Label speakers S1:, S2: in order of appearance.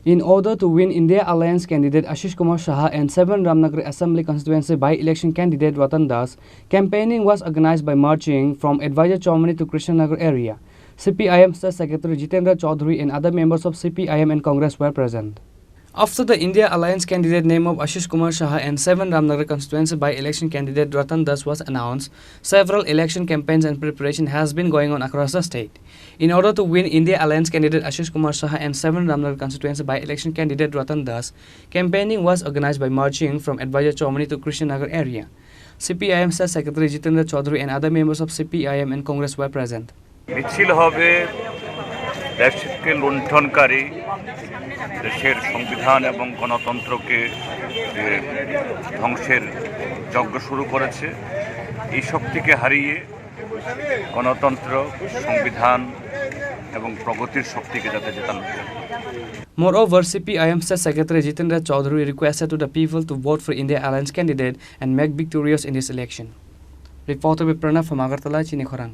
S1: In order to win India Alliance candidate Ashish Kumar Saha and 7 Ramnagar Assembly constituency by-election candidate Ratan Das, campaigning was organized by marching from Advisor Chaumuhani to Krishnanagar area. CPIM State Secretary Jitendra Chaudhary and other members of CPIM and Congress were present. After the India Alliance candidate name of Ashish Kumar Saha and 7 Ramnagar constituency by-election candidate Ratan Das was announced, several election campaigns and preparation has been going on across the state. In order to win India Alliance candidate Ashish Kumar Saha and 7 Ramnagar constituency by-election candidate Ratan Das, campaigning was organized by marching from Advisor Chaumuhani to Krishnanagar area. CPIM State Secretary Jitendra Chaudhary and other members of CPIM and Congress were present.
S2: মিছিল হবে দেশকে লুণ্ঠনকারী দেশের সংবিধান এবং গণতন্ত্রকে ধ্বংসের যজ্ঞ শুরু করেছে এই শক্তিকে হারিয়ে গণতন্ত্র সংবিধান এবং প্রগতির শক্তিকে যাতে জেতানো যায়
S1: Moreover, CPIM State Secretary Jitendra Chaudhary requested to the people to vote for India Alliance candidate and make victorious in this election. Reporter by Pranav from Agartala, Chini, Khorang.